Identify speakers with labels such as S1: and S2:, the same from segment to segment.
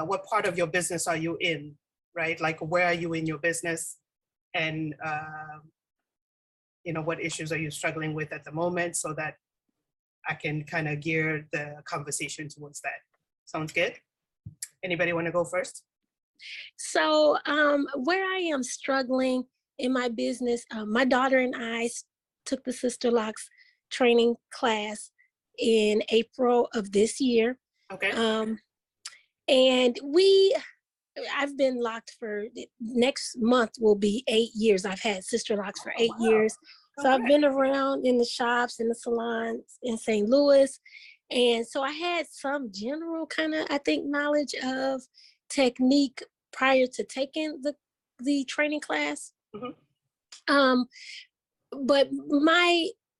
S1: what part of your business are you in, right? Like, where are you in your business? And, what issues are you struggling with at the moment, so that I can kind of gear the conversation towards that. Sounds good? Anybody want to go first?
S2: So where I am struggling in my business, my daughter and I took the Sister Locks training class in April of this year.
S1: Okay.
S2: And I've been locked for, next month will be 8 years. I've had Sister Locks for 8 years. So I've been around in the shops and the salons in St. Louis. And so I had some general kind of, I think, knowledge of technique prior to taking the training class.
S1: Mm-hmm.
S2: But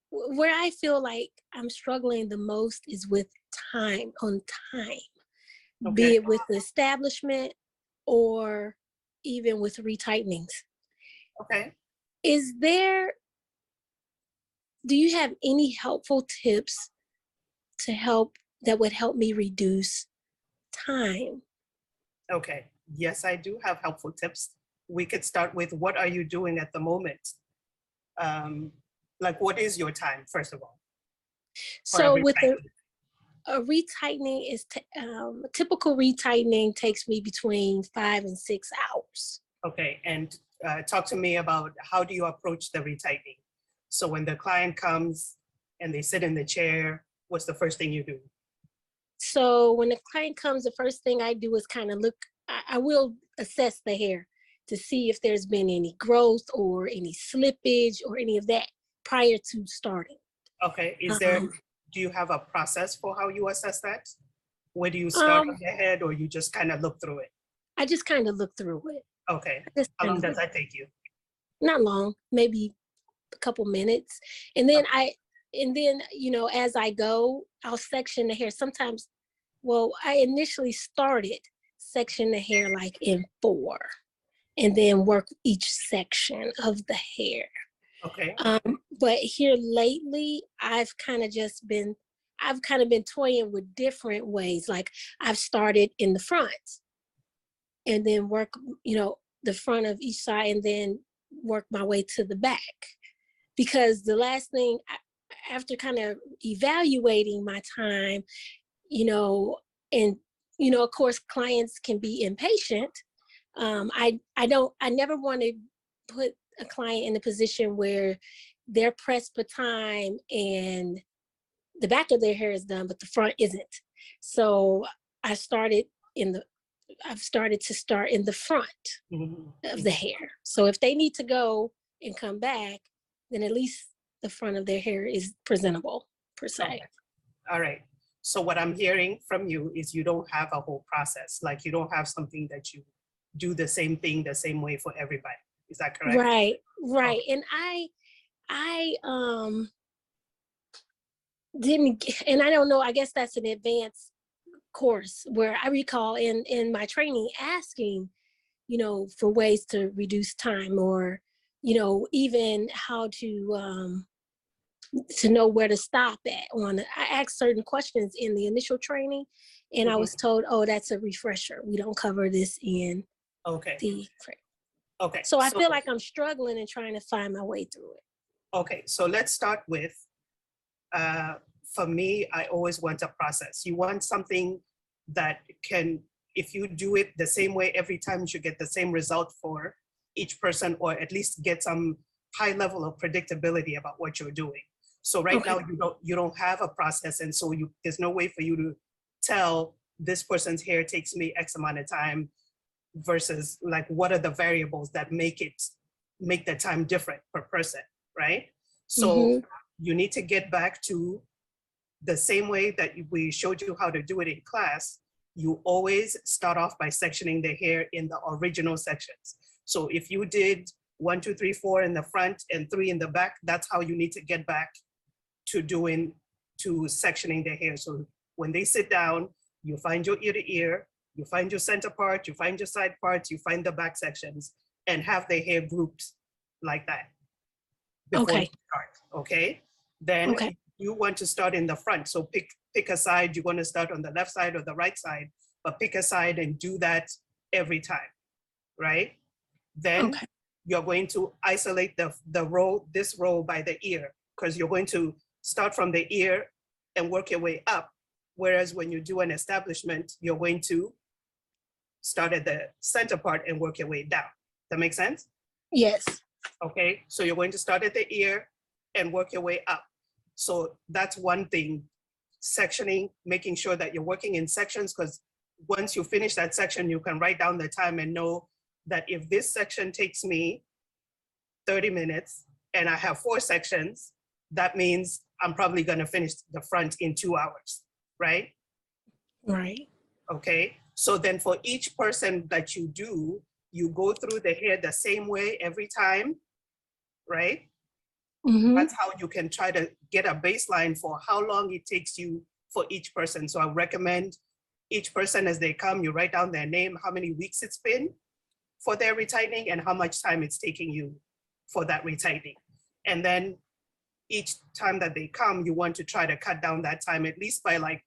S2: where I feel like I'm struggling the most is with time. Okay. Be it with the establishment or even with retightnings.
S1: Okay.
S2: Do you have any helpful tips that would help me reduce time?
S1: Okay. Yes, I do have helpful tips. We could start with, what are you doing at the moment? Like, what is your time, first of all?
S2: So with a retightening is typical retightening takes me between 5 and 6 hours.
S1: Okay, and talk to me about, how do you approach the retightening? So when the client comes and they sit in the chair, what's the first thing you do?
S2: So when the client comes, the first thing I do is kind of look, I will assess the hair to see if there's been any growth or any slippage or any of that prior to starting.
S1: Okay, do you have a process for how you assess that? Where do you start on the head, or you just kind of look through it?
S2: I just kind of look through it.
S1: Okay, how long does that take you?
S2: Not long, maybe a couple minutes. And then as I go, I'll section the hair. Sometimes, I initially started section the hair like in 4 and then work each section of the hair.
S1: Okay.
S2: But here lately, I've kind of been toying with different ways. Like, I've started in the front and then work, the front of each side and then work my way to the back. Because the last thing, after kind of evaluating my time, of course, clients can be impatient. I never want to put a client in a position where they're pressed for time and the back of their hair is done, but the front isn't. So I've started to start in the front of the hair. So if they need to go and come back, then at least the front of their hair is presentable, per se.
S1: Okay. All right. So what I'm hearing from you is you don't have a whole process. Like, you don't have something that you do the same thing the same way for everybody. Is that correct?
S2: Right.
S1: Okay.
S2: And I didn't, and I don't know, I guess that's an advanced course where I recall in my training asking, for ways to reduce time, or, even how to know where to stop at. I asked certain questions in the initial training, and I was told, oh, that's a refresher. We don't cover this in the training.
S1: Okay.
S2: So I feel like I'm struggling and trying to find my way through it.
S1: Okay, so let's start with, for me, I always want a process. You want something that can, if you do it the same way every time, you should get the same result for each person, or at least get some high level of predictability about what you're doing. So right now you don't have a process, and so there's no way for you to tell, this person's hair takes me X amount of time, versus like, what are the variables that make the time different per person, right? So you need to get back to the same way that we showed you how to do it in class. You always start off by sectioning the hair in the original sections. So if you did 1, 2, 3, 4 in the front and 3 in the back, that's how you need to get back to sectioning the hair. So when they sit down, you find your ear to ear, you find your center part, you find your side parts, you find the back sections, and have the hair grouped like that before you start, okay? Then you want to start in the front. So pick a side. You want to start on the left side or the right side. but pick a side and do that every time, right? Then
S2: Okay.
S1: you're going to isolate this row by the ear, because you're going to start from the ear and work your way up. Whereas when you do an establishment, you're going to start at the center part and work your way down. That makes sense?
S2: Yes.
S1: Okay, so you're going to start at the ear and work your way up. So that's one thing, sectioning, making sure that you're working in sections, because once you finish that section, you can write down the time and know that if this section takes me 30 minutes and I have 4 sections, that means I'm probably going to finish the front in 2 hours, right?
S2: Right.
S1: Okay, so then for each person that you do, you go through the hair the same way every time, right?
S2: Mm-hmm.
S1: That's how you can try to get a baseline for how long it takes you for each person. So I recommend each person as they come, you write down their name, how many weeks it's been for their retightening and how much time it's taking you for that retightening. And then each time that they come, you want to try to cut down that time at least by like,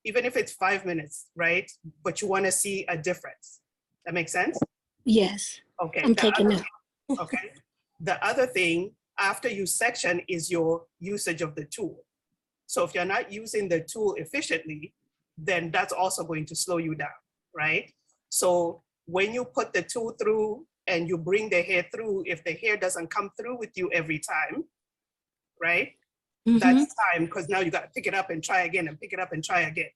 S1: even if it's 5 minutes, right? But you want to see a difference. That makes sense?
S2: Yes.
S1: Okay.
S2: I'm taking note.
S1: Okay. The other thing after you section is your usage of the tool. So if you're not using the tool efficiently, then that's also going to slow you down, right? So when you put the tool through and you bring the hair through, if the hair doesn't come through with you every time, right?
S2: Mm-hmm.
S1: That's time, because now you got to pick it up and try again and pick it up and try again.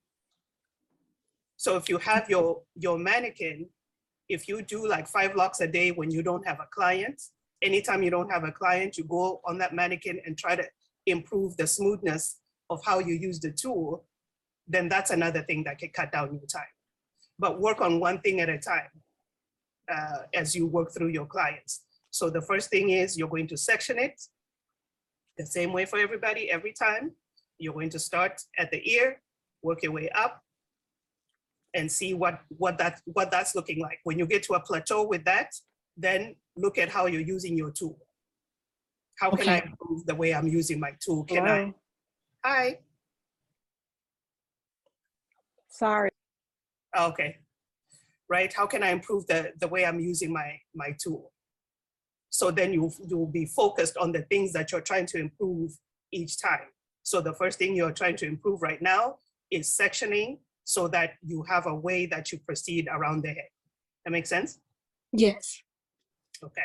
S1: So if you have your mannequin, if you do like 5 locks a day when you don't have a client, anytime you don't have a client, you go on that mannequin and try to improve the smoothness of how you use the tool, then that's another thing that can cut down your time. But work on one thing at a time as you work through your clients. So the first thing is you're going to section it the same way for everybody every time. You're going to start at the ear, work your way up, and see what that's looking like. When you get to a plateau with that, then look at how you're using your tool. How can I improve the way I'm using my tool? Can I? Hi.
S2: Sorry.
S1: Okay. Right. How can I improve the way I'm using my tool? So then you'll be focused on the things that you're trying to improve each time. So the first thing you're trying to improve right now is sectioning, so that you have a way that you proceed around the head. That makes sense?
S2: Yes.
S1: Okay.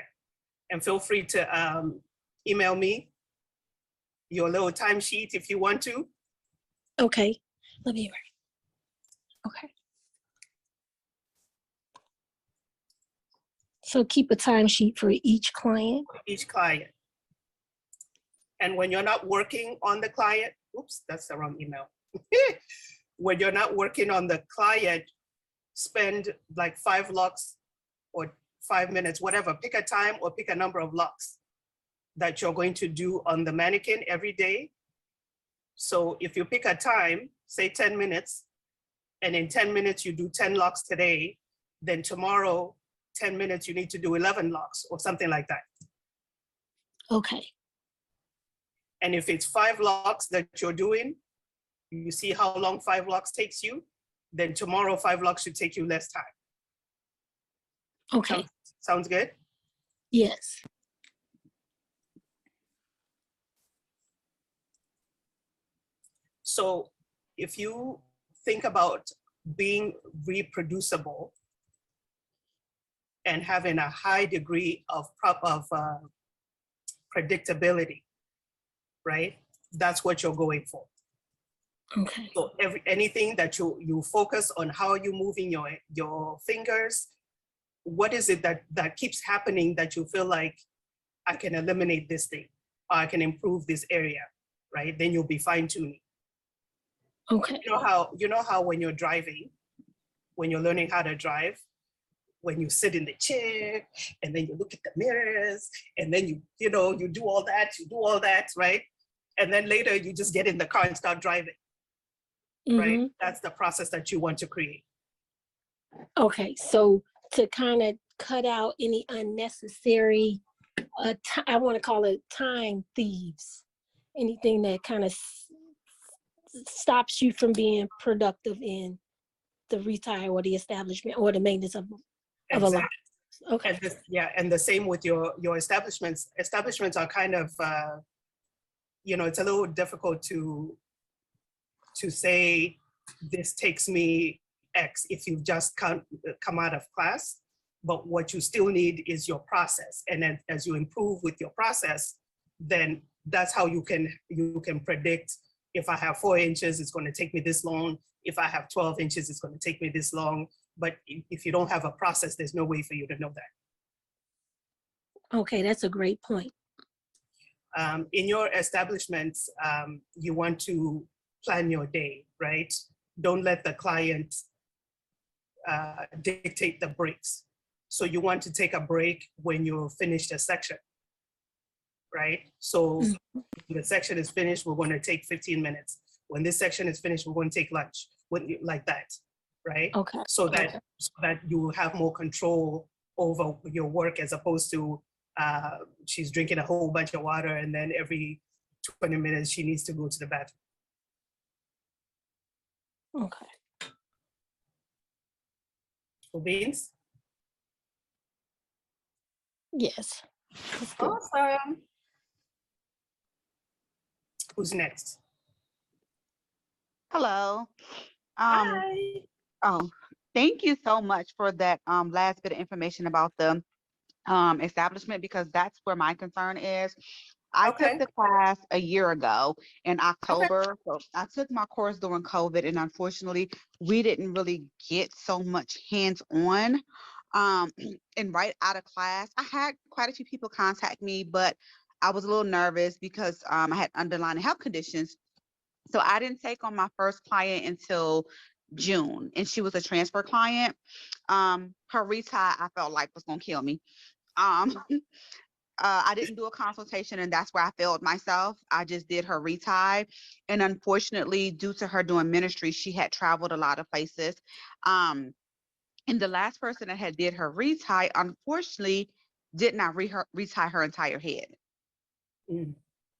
S1: And feel free to email me your little timesheet if you want to.
S2: Okay. Let me write. Okay. So keep a timesheet for each client.
S1: Each client. And when you're not working on the client, oops, that's the wrong email. When you're not working on the client, spend like 5 locks or 5 minutes, whatever, pick a time or pick a number of locks that you're going to do on the mannequin every day. So if you pick a time, say 10 minutes, and in 10 minutes you do 10 locks today, then tomorrow, 10 minutes, you need to do 11 locks or something like that.
S2: Okay.
S1: And if it's 5 locks that you're doing, you see how long 5 locks takes you, then tomorrow 5 locks should take you less time.
S2: Okay.
S1: Sounds good?
S2: Yes.
S1: So if you think about being reproducible and having a high degree of predictability, right? That's what you're going for.
S2: Okay.
S1: So anything that you focus on how you're moving your fingers, what is it that keeps happening that you feel like I can eliminate this thing, or I can improve this area, right? Then you'll be fine-tuning.
S2: Okay.
S1: You know how when you're driving, when you're learning how to drive, when you sit in the chair and then you look at the mirrors and then you do all that, right? And then later you just get in the car and start driving, right? That's the process that you want to create.
S2: Okay, so to kind of cut out any unnecessary, I want to call it time thieves, anything that kind of stops you from being productive in the retire or the establishment or the maintenance of a lot.
S1: Exactly.
S2: Okay.
S1: And yeah, and the same with your establishments. Establishments are kind of, it's a little difficult to say this takes me X if you've just come out of class. But what you still need is your process. And then as you improve with your process, then that's how you can predict, if I have 4 inches, it's going to take me this long. If I have 12 inches, it's going to take me this long. But if you don't have a process, there's no way for you to know that.
S2: Okay, that's a great point.
S1: In your establishments, you want to plan your day, right? Don't let the client dictate the breaks. So you want to take a break when you finish the section, right? So the section is finished, we're going to take 15 minutes. When this section is finished, we're going to take lunch, like that, right?
S2: Okay.
S1: So that you will have more control over your work, as opposed to she's drinking a whole bunch of water and then every 20 minutes she needs to go to the bathroom.
S2: Okay.
S1: Beans?
S2: Yes.
S1: Awesome. Who's next?
S3: Hello.
S1: Hi.
S3: Oh, thank you so much for that last bit of information about the establishment, because that's where my concern is. I took the class a year ago in October. So I took my course during COVID, and unfortunately, we didn't really get so much hands-on. And right out of class, I had quite a few people contact me, but I was a little nervous because I had underlying health conditions. So I didn't take on my first client until June, and she was a transfer client. Her retie, I felt like was gonna kill me. Um, I didn't do a consultation, and that's where I failed myself. I just did her retie, and unfortunately, due to her doing ministry, she had traveled a lot of places. And the last person that had did her retie, unfortunately, did not retie her entire head.
S1: Mm.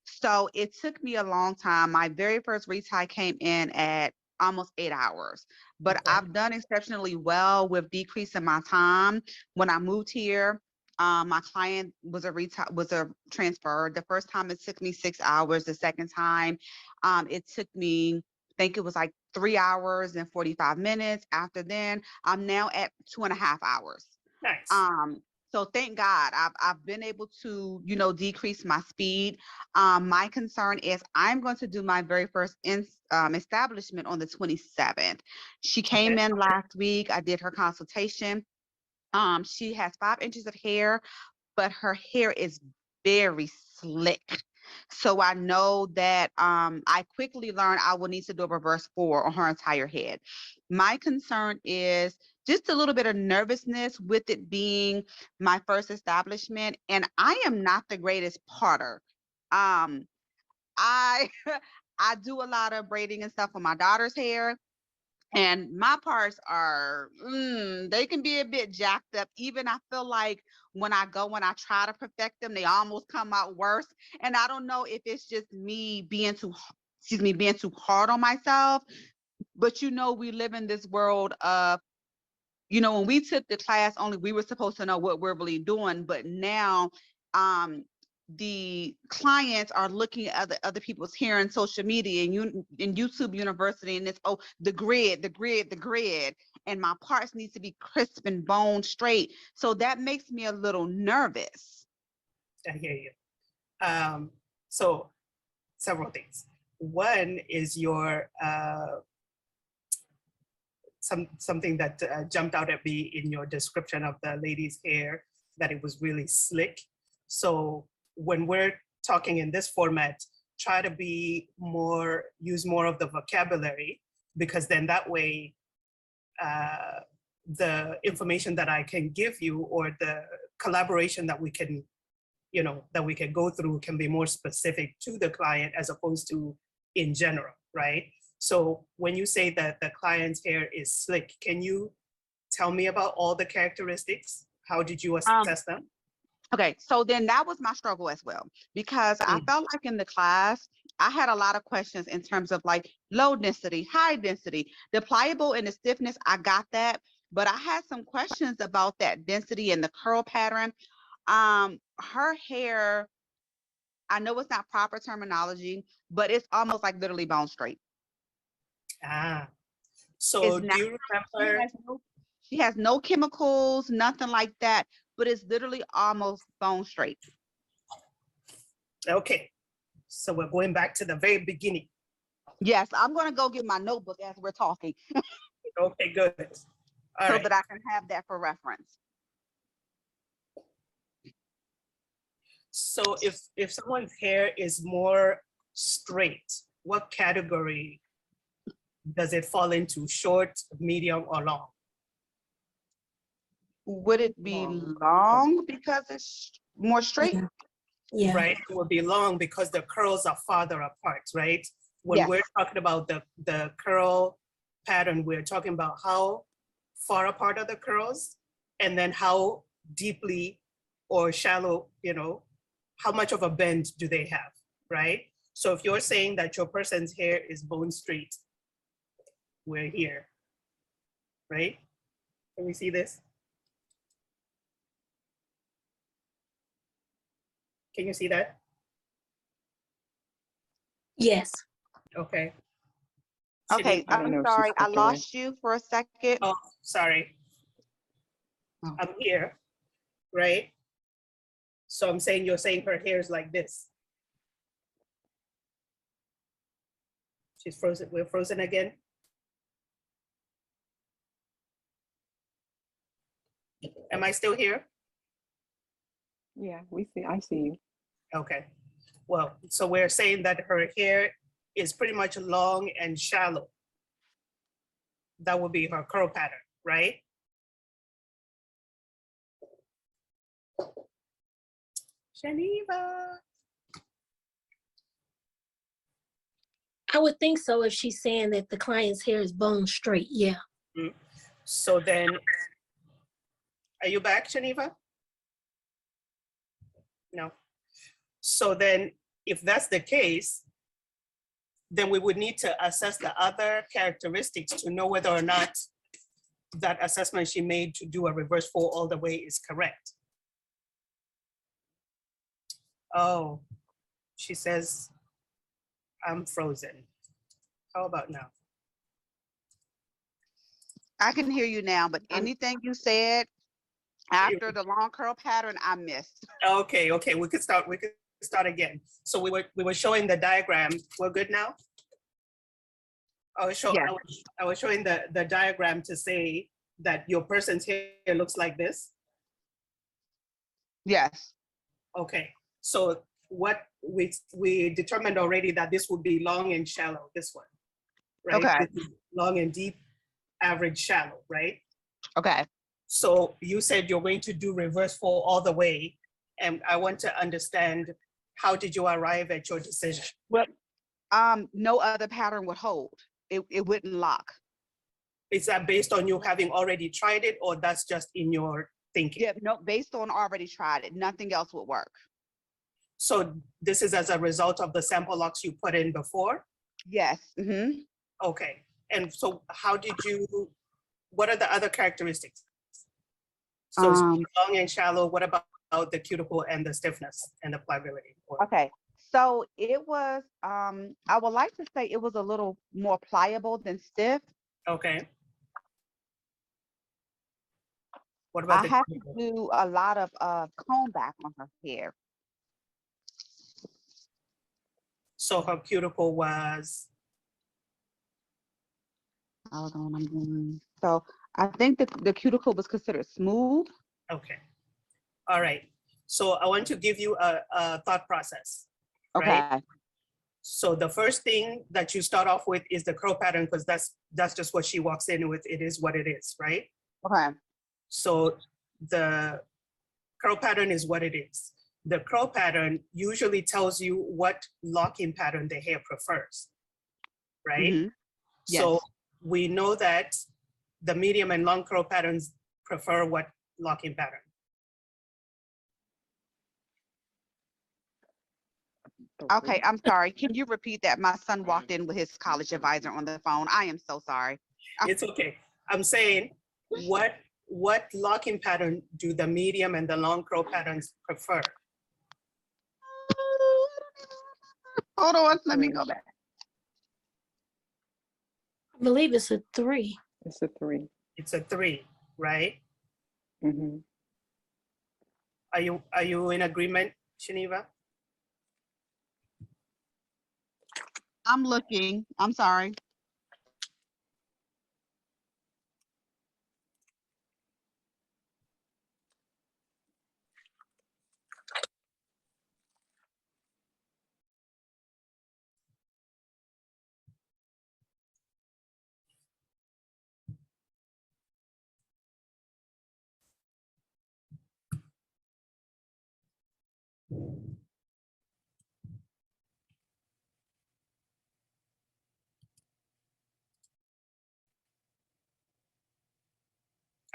S3: So it took me a long time. My very first retie came in at almost 8 hours, but I've done exceptionally well with decreasing my time. When I moved here, my client was a transfer. The first time it took me 6 hours. The second time, it took me, I think it was like 3 hours and 45 minutes. After then, I'm now at 2.5 hours.
S1: Nice.
S3: So thank God I've been able to, decrease my speed. My concern is I'm going to do my very first establishment on the 27th. She came in last week. I did her consultation. She has 5 inches of hair, but her hair is very slick. So I know that I quickly learned I will need to do a reverse 4 on her entire head. My concern is just a little bit of nervousness with it being my first establishment, and I am not the greatest parter. I I do a lot of braiding and stuff on my daughter's hair. And my parts are, they can be a bit jacked up. Even I feel like when I try to perfect them, they almost come out worse. And I don't know if it's just me being too hard on myself. But we live in this world of, when we took the class, only we were supposed to know what we're really doing. But now, the clients are looking at other people's hair on social media and YouTube University, and it's the grid, and my parts need to be crisp and bone straight. So that makes me a little nervous.
S1: I hear you. So several things. One is your something that jumped out at me in your description of the lady's hair, that it was really slick. So when we're talking in this format, try to use more of the vocabulary, because then that way the information that I can give you, or the collaboration that we can go through, can be more specific to the client as opposed to in general, right? So when you say that the client's hair is slick, can you tell me about all the characteristics? How did you assess them?
S3: Okay, so then that was my struggle as well, because I felt like in the class, I had a lot of questions in terms of like low density, high density, the pliable and the stiffness. I got that, but I had some questions about that density and the curl pattern. Her hair, I know it's not proper terminology, but it's almost like literally bone straight.
S1: Ah,
S3: It's
S1: so
S3: not,
S1: do you remember?
S3: she has no chemicals, nothing like that, but it's literally almost bone straight.
S1: Okay, so we're going back to the very beginning.
S3: Yes, I'm going to go get my notebook as we're talking
S1: Okay, good. All
S3: so
S1: right.
S3: that I can have that for reference.
S1: So if someone's hair is more straight, what category does it fall into? Short, medium, or long?
S3: Would it be long because it's more straight?
S2: Yeah.
S1: Right? It would be long because the curls are farther apart, right? When
S3: Yes.
S1: we're talking about the curl pattern, we're talking about how far apart are the curls and then how deeply or shallow, you know, how much of a bend do they have, right? So if you're saying that your person's hair is bone straight, we're here, right? Can we see this? Can you see that?
S2: Yes.
S1: Okay.
S3: Okay,
S1: Shaniqua?
S3: I'm sorry, I lost you for a second.
S1: Oh, sorry.
S3: Oh.
S1: I'm here, right? So I'm saying you're saying her hair is like this. She's frozen. We're frozen again. Am I still here?
S4: Yeah, I see you.
S1: Okay. Well, so we're saying that her hair is pretty much long and shallow. That would be her curl pattern, right? Geneva.
S2: I would think so if she's saying that the client's hair is bone straight. Yeah.
S1: So then, are you back, Geneva? No. So then, if that's the case, then we would need to assess the other characteristics to know whether or not that assessment she made to do a reverse fold all the way is correct. Oh, she says, I'm frozen. How about now?
S3: I can hear you now, but anything you said after the long curl pattern, I missed.
S1: Okay, okay, we could start again. So we were showing the diagram. We're good now?
S3: Yes.
S1: I was showing the diagram to say that your person's hair looks like this.
S3: Yes.
S1: Okay, so what we determined already that this would be long and shallow, this one, right?
S3: Okay.
S1: This is long and deep, average, shallow, right?
S3: Okay.
S1: So you said you're going to do reverse fold all the way, and I want to understand, how did you arrive at your decision?
S3: Well, no other pattern would hold. It wouldn't lock.
S1: Is that based on you having already tried it, or that's just in your thinking?
S3: Yeah, no, based on already tried it, nothing else would work.
S1: So this is as a result of the sample locks you put in before?
S3: Yes. Mm-hmm.
S1: Okay, and so what are the other characteristics? So it's long and shallow, what about the cuticle and the stiffness and the pliability?
S3: Okay, so it was, I would like to say it was a little more pliable than stiff.
S1: Okay. What about
S3: I have to do a lot of comb back on her hair.
S1: So her cuticle was?
S3: Hold on, I'm doing. So I think the cuticle was considered smooth.
S1: Okay. All right. So I want to give you a thought process.
S3: Okay.
S1: Right? So the first thing that you start off with is the curl pattern, because that's just what she walks in with. It is what it is, right?
S3: Okay.
S1: So the curl pattern is what it is. The curl pattern usually tells you what locking pattern the hair prefers, right?
S3: Mm-hmm. Yes.
S1: So we know that the medium and long curl patterns prefer what locking pattern?
S3: Okay, I'm sorry. Can you repeat that? My son walked in with his college advisor on the phone. I am so sorry.
S1: It's okay. I'm saying, what locking pattern do the medium and the long curl patterns prefer?
S3: Hold on, let me go back.
S2: I believe it's a 3.
S4: It's a 3.
S1: It's a 3, right?
S4: Mm-hmm.
S1: Are you in agreement, Shaniva?
S3: I'm looking. I'm sorry.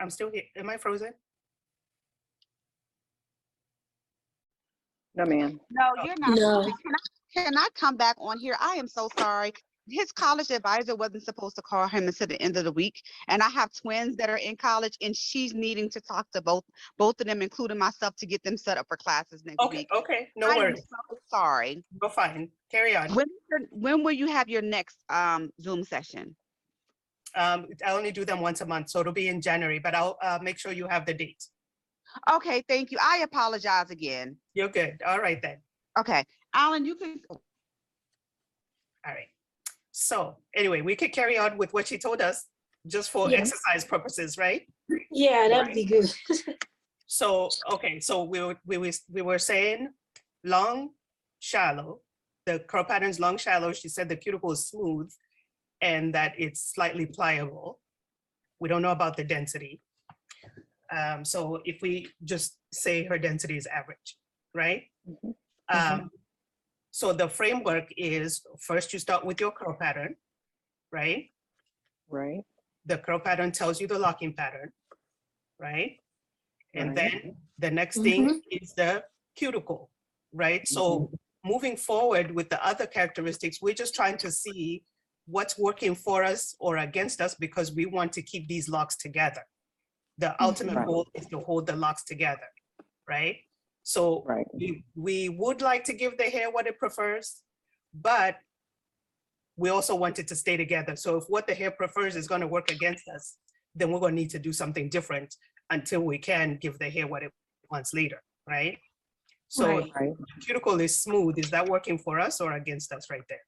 S1: I'm still here. Am I frozen?
S4: No, ma'am.
S3: No, you're not.
S2: No.
S3: Can I come back on here? I am so sorry. His college advisor wasn't supposed to call him until the end of the week. And I have twins that are in college, and she's needing to talk to both of them, including myself, to get them set up for classes next
S1: Okay,
S3: week.
S1: okay, no
S3: I am
S1: worries.
S3: so sorry.
S1: Go fine. Carry on.
S3: When will you have your next Zoom session?
S1: I only do them once a month, so it'll be in January, but I'll make sure you have the date.
S3: Okay, thank you. I apologize again.
S1: You're good. All right then.
S3: Okay, Alan, you can.
S1: All right. So anyway, we could carry on with what she told us just for
S2: Yeah.
S1: exercise purposes, right?
S2: Yeah, that'd be good.
S1: So, okay, so we were saying long, shallow, the curl pattern's long, shallow. She said the cuticle is smooth and that it's slightly pliable. We don't know about the density. So if we just say her density is average, right?
S4: Mhm.
S1: So the framework is first you start with your curl pattern, right?
S4: Right.
S1: The curl pattern tells you the locking pattern, right? And
S4: Right.
S1: then the next thing is the cuticle, right? So moving forward with the other characteristics, we're just trying to see what's working for us or against us because we want to keep these locks together. The ultimate
S4: Right.
S1: goal is to hold the locks together, right? So
S4: Right.
S1: we would like to give the hair what it prefers, but we also want it to stay together. So if what the hair prefers is going to work against us, then we're going to need to do something different until we can give the hair what it wants later, right? So
S2: Right.
S4: Right.
S1: the cuticle is smooth. Is that working for us or against us right there?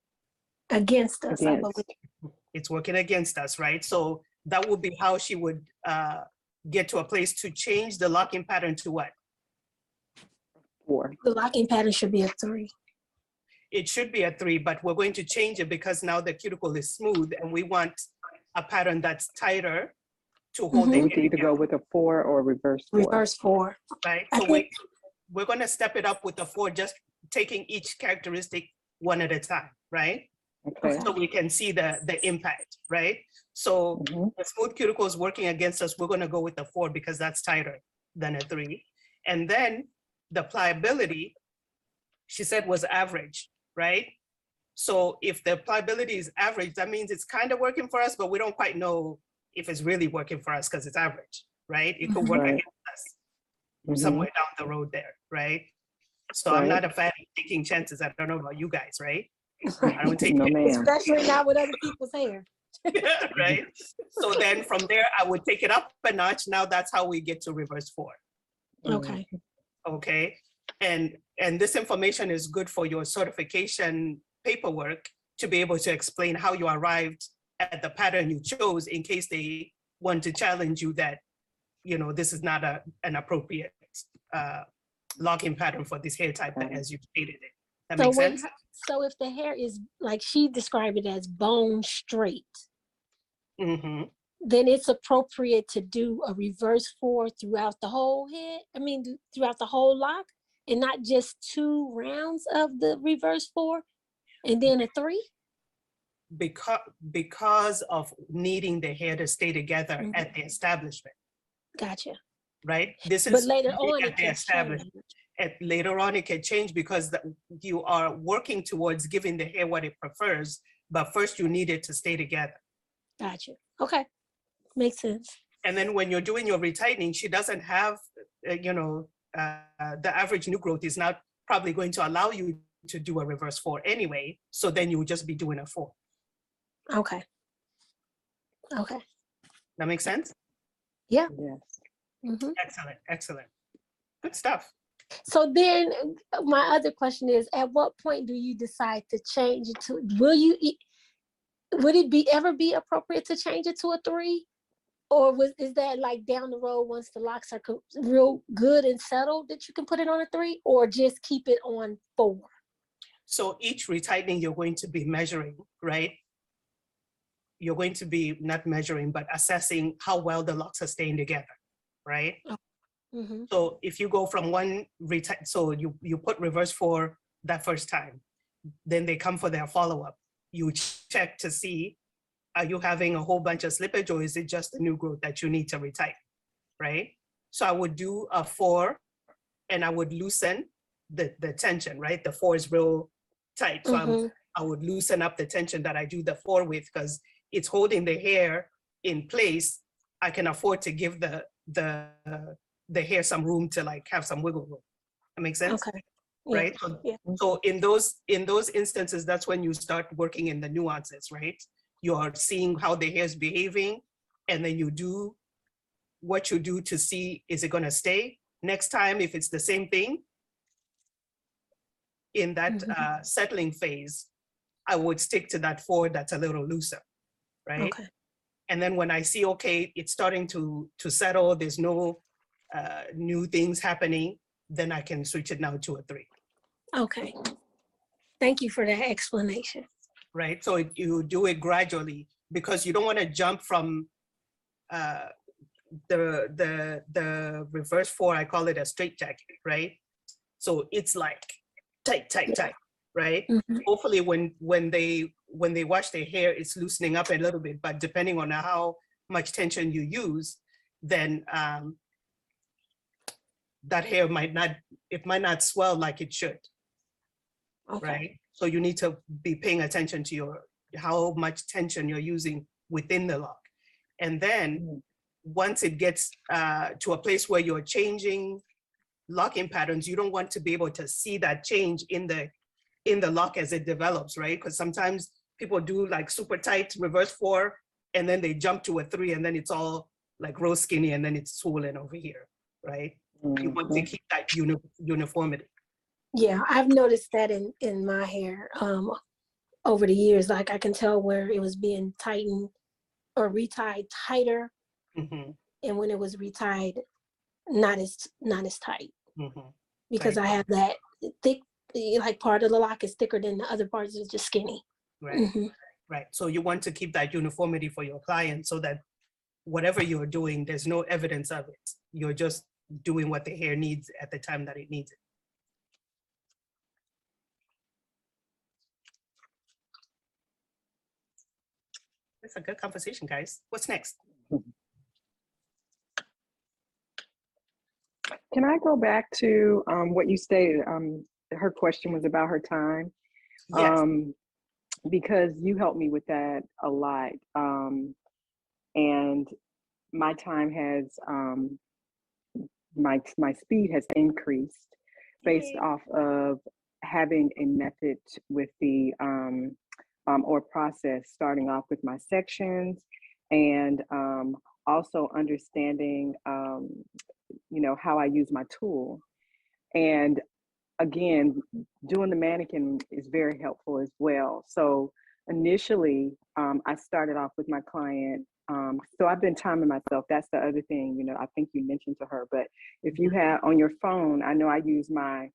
S2: Against us, I
S4: Against.
S2: believe.
S1: It's working against us, right? So that would be how she would get to a place to change the locking pattern to what?
S4: 4.
S2: The locking pattern should be a 3.
S1: It should be a 3, but we're going to change it because now the cuticle is smooth and we want a pattern that's tighter to hold
S4: We
S1: the
S4: can either go with a 4 or reverse 4.
S2: Reverse 4.
S1: right?
S2: I
S1: So
S2: think-
S1: we're going to step it up with the 4, just taking each characteristic one at a time, right?
S4: Okay.
S1: So we can see the impact, right? So
S4: Mhm.
S1: the smooth cuticle is working against us. We're going to go with the 4 because that's tighter than a 3. And then the pliability, she said, was average, right? So if the pliability is average, that means it's kind of working for us, but we don't quite know if it's really working for us because it's average, right? It could work
S4: Right.
S1: against us
S4: Mhm.
S1: somewhere down the road there, right? So I'm
S4: Right.
S1: not a fan of taking chances. I don't know about you guys, right? I don't take
S4: No, ma'am.
S2: Especially not with other people's hair.
S1: right? So then from there, I would take it up a notch. Now that's how we get to reverse 4.
S2: Okay.
S1: Okay. And this information is good for your certification paperwork to be able to explain how you arrived at the pattern you chose in case they want to challenge you that, you know, this is not an appropriate locking pattern for this hair type as you stated it. That makes sense?
S2: So if the hair is, like she described it as bone straight,
S1: Mm-hmm.
S2: then it's appropriate to do a reverse 4 throughout the whole head. I mean, throughout the whole lock, and not just 2 rounds of the reverse 4 and then a 3.
S1: Because of needing the hair to stay together at the establishment,
S2: Gotcha.
S1: right? This
S2: But
S1: is
S2: later
S1: being
S2: on,
S1: at
S2: it
S1: the
S2: can
S1: establishment.
S2: change.
S1: And later on, it can change because you are working towards giving the hair what it prefers, but first you need it to stay together.
S2: Gotcha. Okay. Makes sense.
S1: And then when you're doing your retightening, she doesn't have, the average new growth is not probably going to allow you to do a reverse 4 anyway. So then you would just be doing a 4.
S2: Okay. Okay.
S1: That makes sense?
S2: Yeah.
S4: Yes.
S2: Mm-hmm.
S1: Excellent, excellent. Good stuff.
S2: So then my other question is, at what point do you decide to change it to, would it ever be appropriate to change it to a 3? Or is that like down the road once the locks are real good and settled that you can put it on a 3, or just keep it on 4?
S1: So each retightening you're going to be measuring, right? You're going to be not measuring, but assessing how well the locks are staying together, right?
S2: Mm-hmm.
S1: So if you go from one so you put reverse 4 that first time, then they come for their follow-up. You check to see, are you having a whole bunch of slippage, or is it just the new growth that you need to retighten, right? So I would do a 4 and I would loosen the tension, right? The 4 is real tight. So I would loosen up the tension that I do the 4 with, because it's holding the hair in place. I can afford to give the hair some room to like have some wiggle room. That makes sense?
S2: Okay.
S1: Right?
S2: Yeah.
S1: So in those instances, that's when you start working in the nuances, right? You are seeing how the hair is behaving, and then you do what you do to see, is it going to stay? Next time, if it's the same thing, in that settling phase, I would stick to that 4 that's a little looser, right?
S2: Okay.
S1: And then when I see, okay, it's starting to settle, there's no new things happening, then I can switch it now to a 3.
S2: Okay. Thank you for that explanation.
S1: Right, so you do it gradually, because you don't want to jump from the reverse 4. I call it a straight jacket, right? So it's like tight, right?
S2: Mm-hmm.
S1: Hopefully when they wash their hair, it's loosening up a little bit, but depending on how much tension you use, then that hair might not swell like it should.
S2: Okay.
S1: Right? So you need to be paying attention to how much tension you're using within the lock. And then once it gets to a place where you're changing locking patterns, you don't want to be able to see that change in the lock as it develops, right? Because sometimes people do like super tight reverse 4, and then they jump to a 3, and then it's all like real skinny, and then it's swollen over here, right? You want to keep that uniformity.
S2: Yeah, I've noticed that in my hair over the years. Like I can tell where it was being tightened or retied tighter, and when it was retied not as tight, because
S1: Right.
S2: I have that thick, like part of the lock is thicker than the other parts is just skinny.
S1: Right. Right. So you want to keep that uniformity for your client, so that whatever you're doing, there's no evidence of it. You're just doing what the hair needs at the time that it needs it. It's a good conversation, guys. What's next?
S4: Can I go back to what you stated? Her question was about her time.
S1: Yes.
S4: Because you helped me with that a lot. And my time has, my speed has increased based off of having a method with the, or process, starting off with my sections, and also understanding, how I use my tool. And again, doing the mannequin is very helpful as well. So initially, I started off with my client. So I've been timing myself. That's the other thing, I think you mentioned to her, but if you have on your phone, I know I use my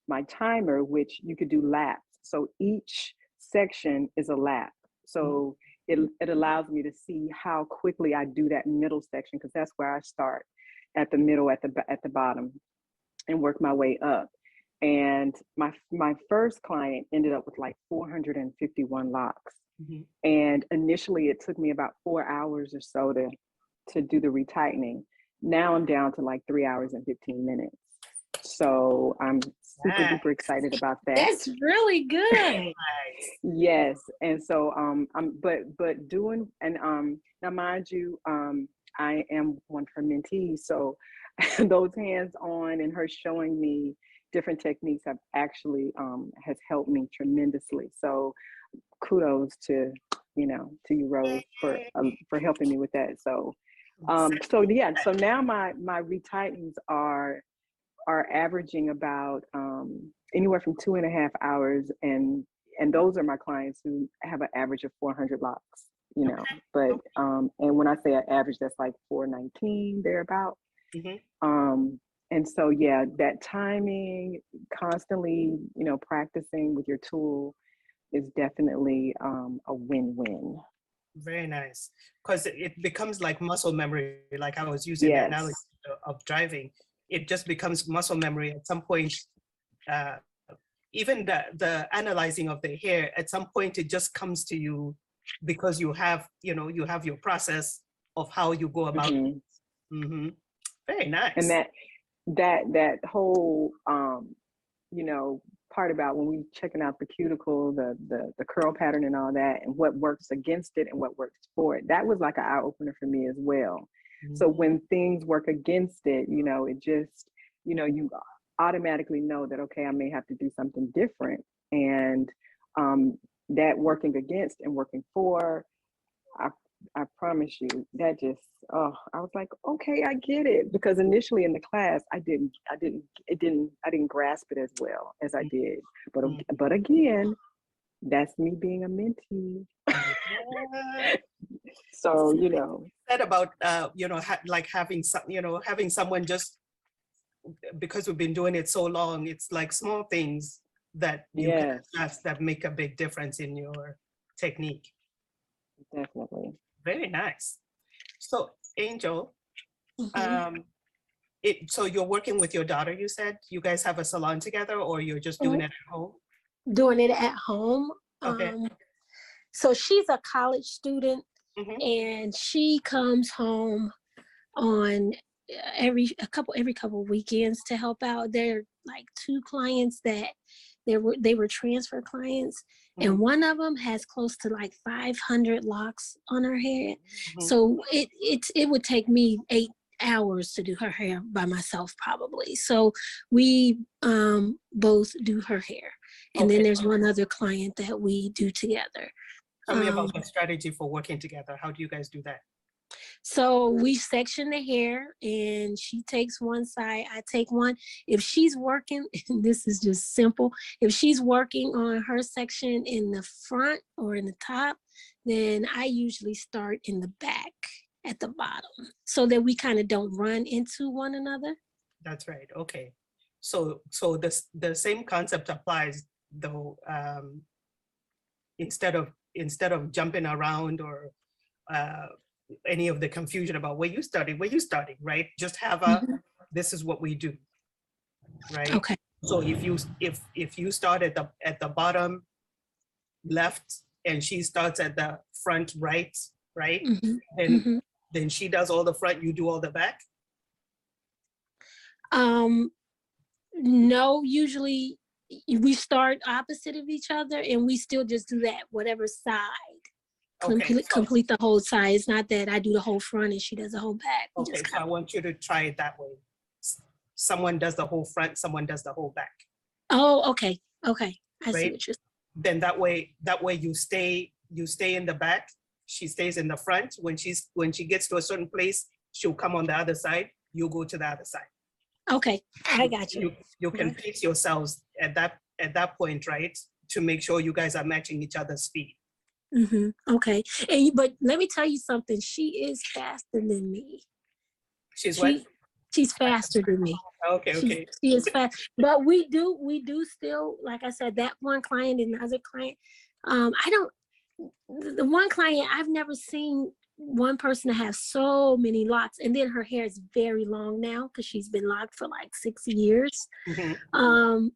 S4: my timer, which you could do laps. So each section is a lap. So it allows me to see how quickly I do that middle section, because that's where I start, at the middle, at the bottom, and work my way up. And my first client ended up with like 451 locks. And initially it took me about 4 hours or so to do the retightening. Now I'm down to like 3 hours and 15 minutes. So I'm super
S1: Nice.
S4: duper excited about that.
S2: That's really good.
S1: Nice.
S4: Yes, and so but doing and now mind you, I am one of her mentees, so those hands-on and her showing me different techniques have actually has helped me tremendously. So kudos to to you, Rose, for helping me with that. So so yeah, so now my retightens are averaging about anywhere from 2.5 hours, and those are my clients who have an average of 400 locks, but and when I say an average, that's like 419 thereabout. And so yeah, that timing, constantly practicing with your tool is definitely a win-win.
S1: Very nice, because it becomes like muscle memory. Like I was using the analogy of driving, it just becomes muscle memory at some point. Even the analyzing of the hair, at some point it just comes to you because you have your process of how you go about it. Very nice.
S4: And that whole part about when we checking out the cuticle, the curl pattern and all that, and what works against it and what works for it, that was like an eye opener for me as well. So when things work against it, it just, you automatically know that, okay, I may have to do something different. And that working against and working for, I promise you, that just, I was like, okay, I get it. Because initially in the class, I didn't grasp it as well as I did. But again, that's me being a mentee. So,
S1: said about like having someone, just because we've been doing it so long, it's like small things that you can adjust that make a big difference in your technique.
S4: Definitely.
S1: Very nice. So Angel, so you're working with your daughter, you said? You guys have a salon together, or you're just doing it at home?
S2: Doing it at home.
S1: Okay.
S2: So she's a college student, and she comes home on every couple weekends to help out. There are like 2 clients that they were transfer clients, and one of them has close to like 500 locks on her head. So it would take me 8 hours to do her hair by myself probably. So we both do her hair, and then there's one other client that we do together.
S1: Tell me about your strategy for working together. How do you guys do that?
S2: So we section the hair, and she takes one side, I take one. If she's working, and this is just simple, if she's working on her section in the front or in the top, then I usually start in the back at the bottom, so that we kind of don't run into one another. That's
S1: right. Okay. So the same concept applies, though. Instead of jumping around or any of the confusion about where you studied, right? Just have this is what we do, right?
S2: Okay.
S1: So if you start at the bottom left and she starts at the front right, then she does all the front, you do all the back?
S2: No, usually we start opposite of each other, and we still just do that whatever side. Complete the whole side. It's not that I do the whole front and she does the whole back.
S1: Okay, so I want you to try it that way. Someone does the whole front, someone does the whole back.
S2: Oh, okay. I see what you're saying.
S1: Then that way you stay in the back. She stays in the front. When she gets to a certain place, she'll come on the other side. You go to the other side.
S2: Okay, I got you.
S1: You can pace yourselves at that point, right? To make sure you guys are matching each other's speed.
S2: Okay, but let me tell you something. She is faster than me.
S1: She's what?
S2: She's faster than me.
S1: Okay.
S2: She is fast, but we do still, like I said, that one client and the other client. The one client, I've never seen one person to have so many locks, and then her hair is very long now because she's been locked for like 6 years.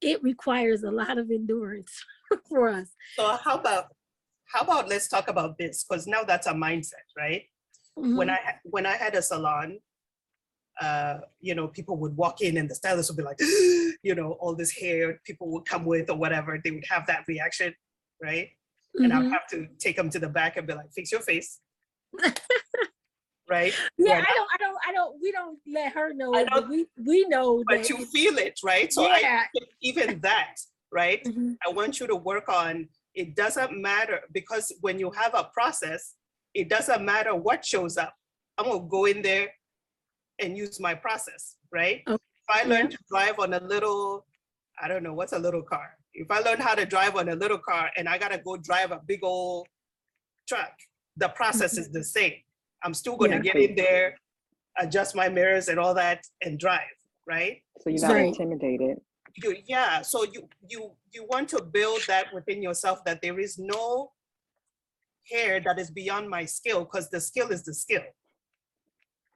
S2: It requires a lot of endurance for us.
S1: So how about let's talk about this, because now that's a mindset, right? When I had a salon, you know, people would walk in and the stylist would be like, you know, all this hair people would come with or whatever, they would have that reaction, right? And I'd have to take them to the back and be like, fix your face. Right?
S2: Yeah, we don't let her know it, but we know
S1: but
S2: that
S1: you feel it, right? So
S2: yeah.
S1: even that, right?
S2: Mm-hmm.
S1: I want you to work on, it doesn't matter, because when you have a process, it doesn't matter what shows up. I'm gonna go in there and use my process, right?
S2: Okay.
S1: If I learn to drive on a little, I don't know, what's a little car? If I learn how to drive on a little car and I gotta go drive a big old truck, the process is the same. I'm still gonna get in there, adjust my mirrors and all that and drive, right?
S4: So you're not intimidated.
S1: So you want to build that within yourself, that there is no hair that is beyond my skill, because the skill is the skill.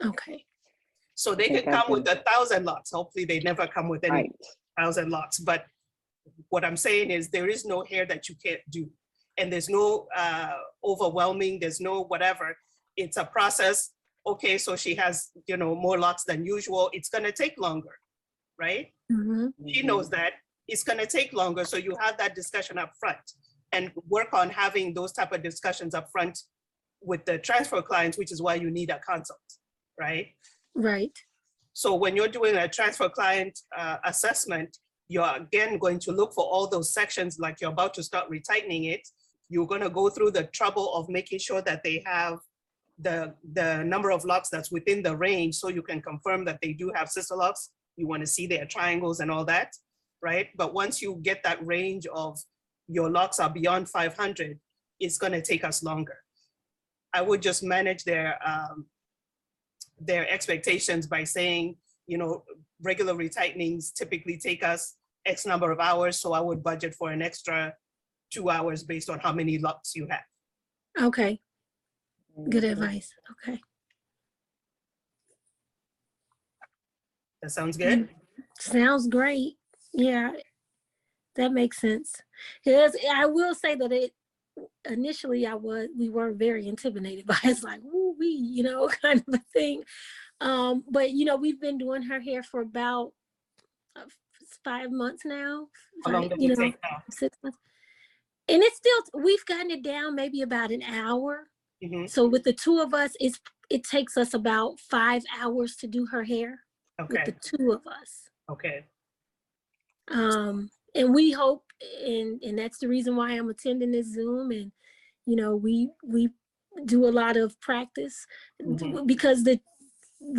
S2: Okay.
S1: So they can come with 1,000 locks. Hopefully they never come with any 1,000 locks. But what I'm saying is there is no hair that you can't do. And there's no overwhelming, there's no whatever. It's a process. Okay, so she has, you know, more locks than usual. It's gonna take longer, right?
S2: Mm-hmm.
S1: She knows that it's gonna take longer. So you have that discussion up front and work on having those type of discussions up front with the transfer clients, which is why you need a consult, right?
S2: Right.
S1: So when you're doing a transfer client assessment, you're again going to look for all those sections, like you're about to start retightening it. You're gonna go through the trouble of making sure that they have the number of locks that's within the range, so you can confirm that they do have sister locks. You want to see their triangles and all that, right? But once you get that range of your locks are beyond 500, it's going to take us longer. I would just manage their expectations by saying, you know, regular retightenings typically take us X number of hours, so I would budget for an extra 2 hours based on how many locks you have.
S2: Okay. Good advice. Okay.
S1: That sounds good?
S2: Sounds great. Yeah, that makes sense. Because I will say that initially we weren't very intimidated by it. It's like, ooh, you know, kind of a thing. But you know, we've been doing her hair for about 5 months now.
S1: How long does it take now?
S2: 6 months. And it's still, we've gotten it down maybe about an hour.
S1: Mm-hmm.
S2: So with the two of us, it takes us about 5 hours to do her hair.
S1: Okay.
S2: With the two of us.
S1: Okay.
S2: And we hope, and that's the reason why I'm attending this Zoom, and you know, we do a lot of practice, because the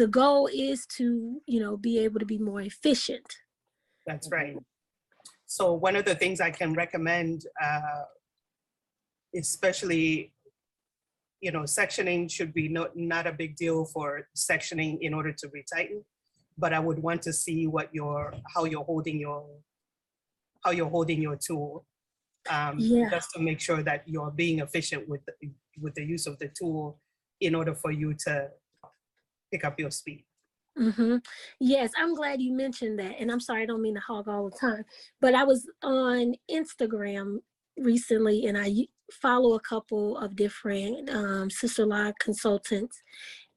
S2: goal is to, you know, be able to be more efficient.
S1: That's right. So one of the things I can recommend, especially, you know, sectioning should be not a big deal for sectioning in order to retighten, but I would want to see how you're holding your tool, just to make sure that you're being efficient with the use of the tool in order for you to pick up your speed.
S2: Mm-hmm. Yes, I'm glad you mentioned that. And I'm sorry, I don't mean to hog all the time, but I was on Instagram recently and I follow a couple of different sister law consultants.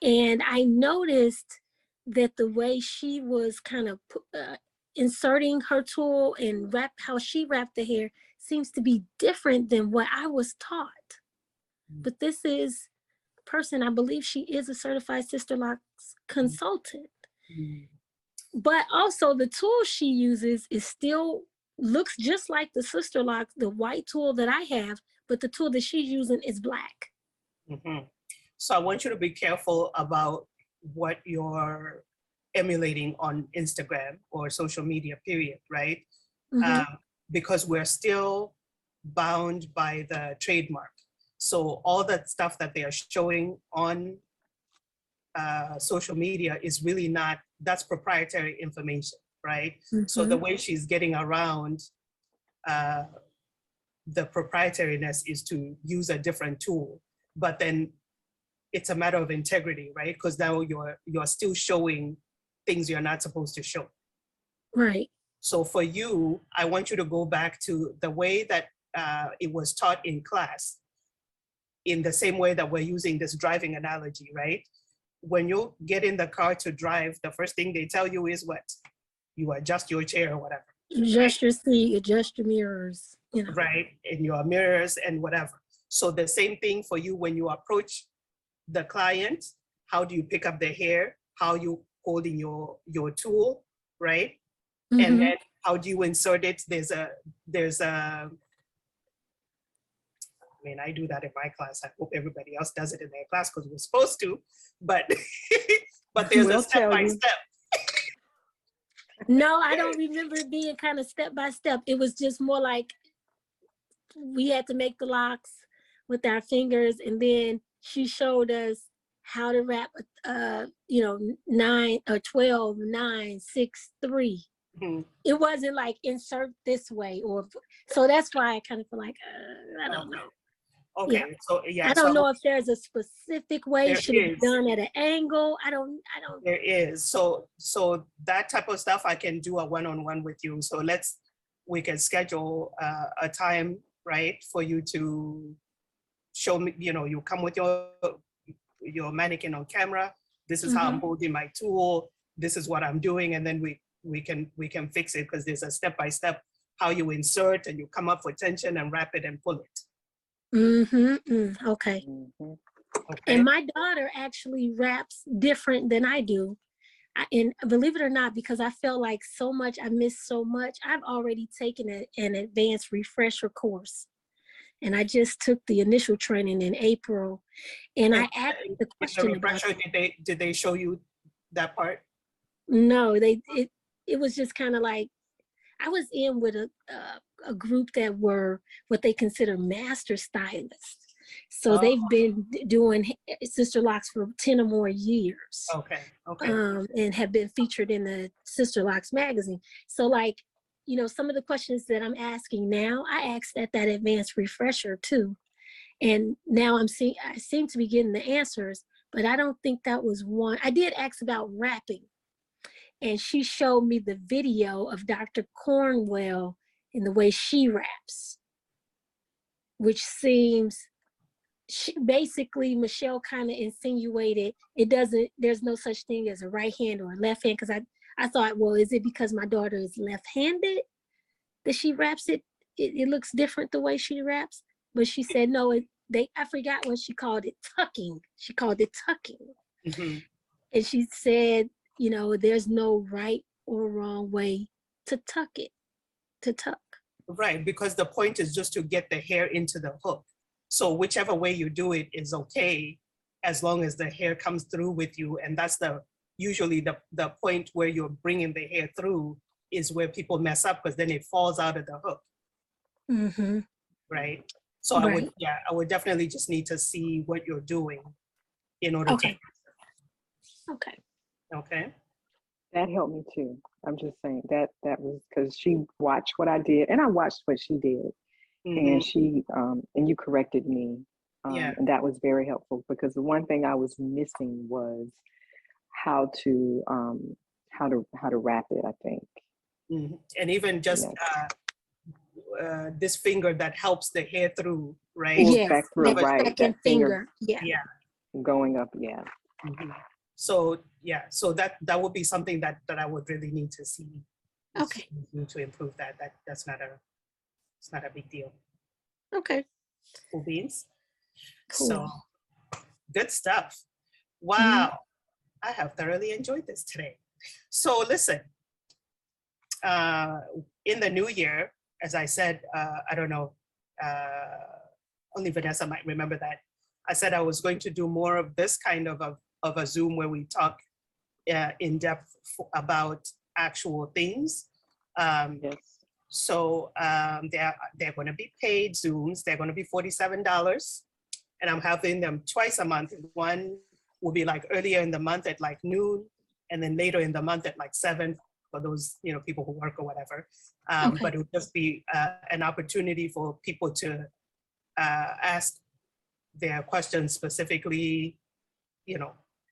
S2: And I noticed that the way she was kind of inserting her tool and how she wrapped the hair seems to be different than what I was taught. But this is person, I believe she is a certified sister locks consultant. But also the tool she uses looks just like the sister locks, the white tool that I have, but the tool that she's using is black.
S1: So I want you to be careful about what you're emulating on Instagram or social media, period, right? Because we're still bound by the trademark. So all that stuff that they are showing on social media is really not, that's proprietary information, right? So the way she's getting around the proprietariness is to use a different tool, but then it's a matter of integrity, right? Because now you're still showing things you're not supposed to show.
S2: Right.
S1: So for you, I want you to go back to the way that it was taught in class, in the same way that we're using this driving analogy, right? when you get in the car to drive, the first thing they tell you is what? You adjust your chair or whatever.
S2: Adjust your seat, adjust your mirrors, you know.
S1: Right, in your mirrors and whatever. So the same thing for you when you approach the client. How do you pick up the hair? How you holding your tool, right?
S2: Mhm.
S1: And then how do you insert it? There's a I mean, I do that in my class. I hope everybody else does it in their class because we're supposed to, but but there's a
S4: We'll
S1: step
S4: tell
S1: by
S4: you.
S1: step.
S2: No, I don't remember it being kind of step by step. It was just more like we had to make the locks with our fingers, and then she showed us how to wrap, 9 or 12, 9, 6, 3.
S1: Mhm.
S2: It wasn't like insert this way, or so that's why I kind of feel like I don't know.
S1: Okay,
S2: Yeah.
S1: so yeah,
S2: I don't know if there's a specific way.
S1: There
S2: Should it
S1: is.
S2: be done at an angle? I don't.
S1: There is. So that type of stuff I can do a one-on-one with you. So we can schedule a time, right, for you to show me, you come with your mannequin on camera. This is how I'm holding my tool. This is what I'm doing. And then we can fix it because there's a step-by-step how you insert and you come up with tension and wrap it and pull it.
S2: Okay.
S4: Mhm.
S1: Okay.
S2: And my daughter actually raps different than I do. And believe it or not, because I felt like I missed so much, I've already taken an advanced refresher course. And I just took the initial training in April. And I asked the
S1: In the
S2: question about
S1: refresher, did they show you that part?
S2: no, it was just kind of like, I was in with a group that were what they consider master stylists. So they've been doing Sister Locks for 10 or more years.
S1: Okay.
S2: And have been featured in the Sister Locks magazine. So like, some of the questions that I'm asking now, I asked at that advanced refresher too. And now I seem to be getting the answers, but I don't think that was one. I did ask about rapping. And she showed me the video of Dr. Cornwell and the way she raps, which seems, basically Michelle kind of insinuated there's no such thing as a right hand or a left hand, because I thought, well, is it because my daughter is left-handed that she raps it looks different the way she raps? But she said no, I forgot what she called it, tucking. She called it tucking. And she said, there's no right or wrong way to tuck.
S1: Right, because the point is just to get the hair into the hook. So whichever way you do it is okay, as long as the hair comes through with you. And that's usually the point where you're bringing the hair through is where people mess up, because then it falls out of the hook. Right. So
S2: Right.
S1: I would definitely just need to see what you're doing in order to. Okay.
S4: That helped me too. I'm just saying that was because she watched what I did and I watched what she did. And she and you corrected me. And that was very helpful, because the one thing I was missing was how to wrap it, I think.
S1: And even just this finger that helps the hair through, right?
S4: Pulls back through, right?
S2: Second
S4: That
S2: finger.
S1: Yeah.
S4: Going up, yeah.
S1: So so that would be something that I would really need to see.
S2: Okay.
S1: To improve that. It's not a big deal.
S2: Okay.
S1: Cool beans.
S2: Cool.
S1: So good stuff. Wow. I have thoroughly enjoyed this today. So listen, in the new year, as I said, I don't know, only Vanessa might remember that. I said I was going to do more of this kind of a Zoom where we talk in depth about actual things.
S4: Yes.
S1: So they're going to be paid Zooms. They're going to be $47, and I'm having them twice a month. One will be like earlier in the month at like noon, and then later in the month at like 7 for those people who work or whatever. But it would just be an opportunity for people to ask their questions specifically,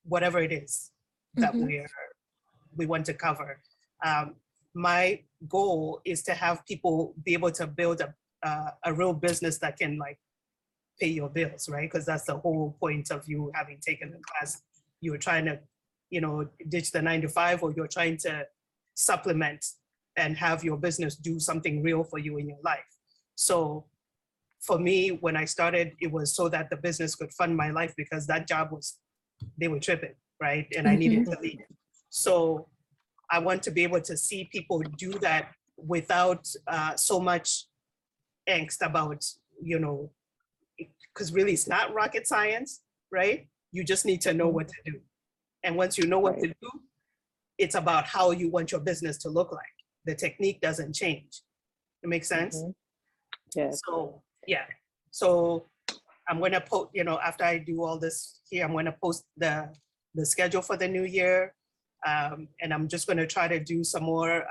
S1: whatever it is that we want to cover. My goal is to have people be able to build a real business that can like pay your bills, right? Because that's the whole point of you having taken the class, you're trying to, ditch the 9 to 5, or you're trying to supplement and have your business do something real for you in your life. So for me, when I started, it was so that the business could fund my life, because that job they were tripping, right? And I needed to leave. So I want to be able to see people do that without so much angst about, because really it's not rocket science, right? You just need to know what to do. And once you know what to do, it's about how you want your business to look like. The technique doesn't change. It makes sense?
S4: Yes.
S1: So, yeah. So I'm going to post, after I do all this here, I'm going to post the schedule for the new year. And I'm just going to try to do some more,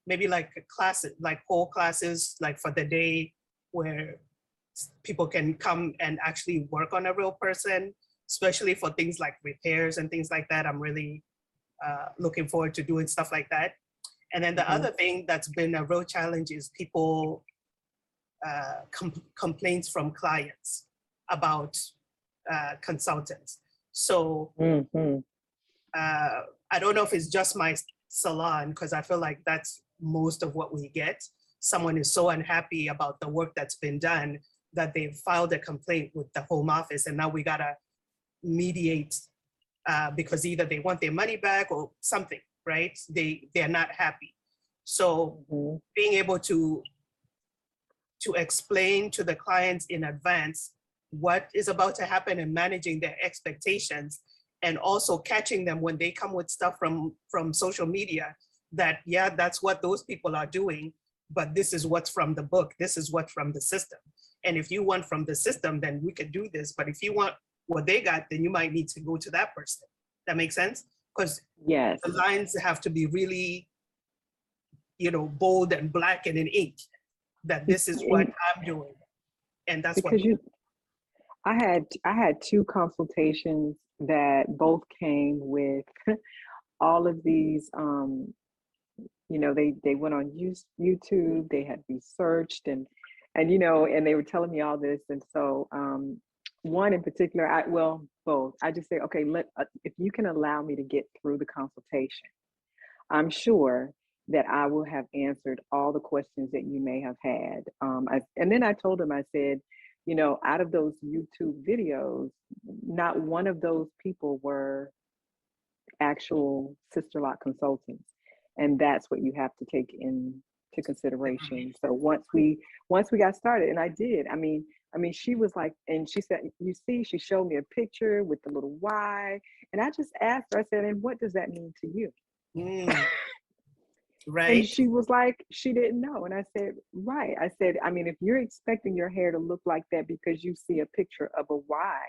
S1: maybe like classes, like whole classes, like for the day, where people can come and actually work on a real person, especially for things like repairs and things like that. I'm really looking forward to doing stuff like that. And then the other thing that's been a real challenge is people, complaints from clients about consultants. So I don't know if it's just my salon, because I feel like that's most of what we get. Someone is so unhappy about the work that's been done that they've filed a complaint with the home office, and now we gotta mediate because either they want their money back or something, right? They're not happy. So being able to explain to the clients in advance what is about to happen and managing their expectations, and also catching them when they come with stuff from social media that, yeah, that's what those people are doing, but this is what's from the book, this is what's from the system. And if you want from the system, then we could do this. But if you want what they got, then you might need to go to that person. That makes sense? Because
S4: Yes.
S1: the lines have to be really, bold and black and in ink, that this is what I'm doing. And that's
S4: because
S1: what
S4: I had 2 consultations that both came with all of these, they went on YouTube, they had researched and they were telling me all this. And so one in particular, both, I just say, okay, if you can allow me to get through the consultation, I'm sure that I will have answered all the questions that you may have had. And then I told him, I said, out of those YouTube videos, not one of those people were actual Sister Lock consultants. And that's what you have to take into consideration. So once we got started, and I did, I mean, she was like, and she said, you see, she showed me a picture with the little Y. And I just asked her, I said, and what does that mean to you?
S1: Right.
S4: And she was like, she didn't know. And I said, right. I said, I mean, if you're expecting your hair to look like that because you see a picture of a Y,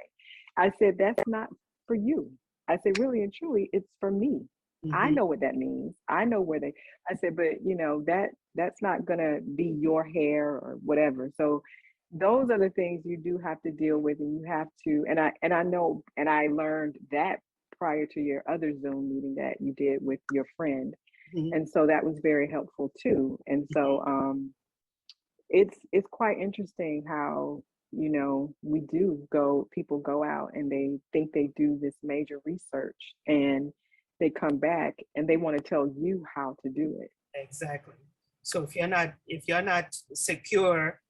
S4: I said, that's not for you. I said, really and truly, it's for me. I know what that means. I know where I said, but that's not gonna be your hair or whatever. So those are the things you do have to deal with, and you have to, and I know, and I learned that prior to your other Zoom meeting that you did with your friend. And so that was very helpful too. And so it's quite interesting how, people go out and they think they do this major research, and they come back and they want to tell you how to do it.
S1: Exactly. So if you're not secure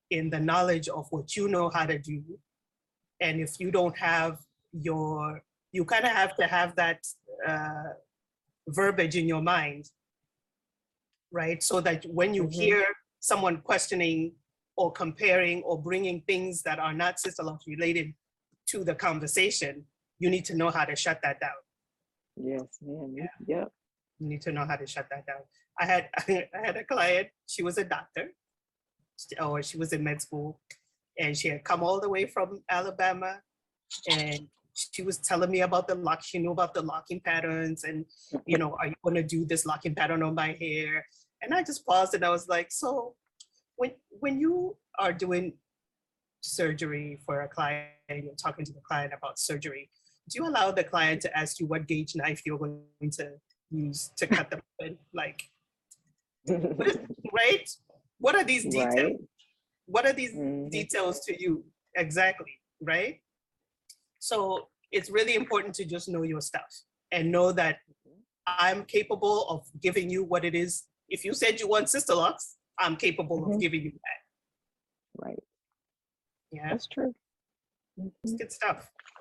S1: in the knowledge of what you know how to do, and if you don't have you kind of have to have that verbiage in your mind, right? So that when you hear someone questioning or comparing or bringing things that are not Sister Lock related to the conversation, you need to know how to shut that down.
S4: Yes, ma'am.
S1: Yeah.
S4: Yep.
S1: You need to know how to shut that down. I had a client, she was a doctor, or she was in med school, and she had come all the way from Alabama, and she was telling me about the lock. She knew about the locking patterns, and are you going to do this locking pattern on my hair? And I just paused and I was like, so when you are doing surgery for a client, you're talking to the client about surgery, do you allow the client to ask you what gauge knife you're going to use to cut them open? Like, right? What are these details?
S4: Right.
S1: What are these details to you? Exactly, right? So it's really important to just know your stuff and know that I'm capable of giving you what it is. If you said you want Sisterlux, I'm capable of giving you that.
S4: Right.
S1: Yeah,
S4: That's true.
S1: it's good stuff.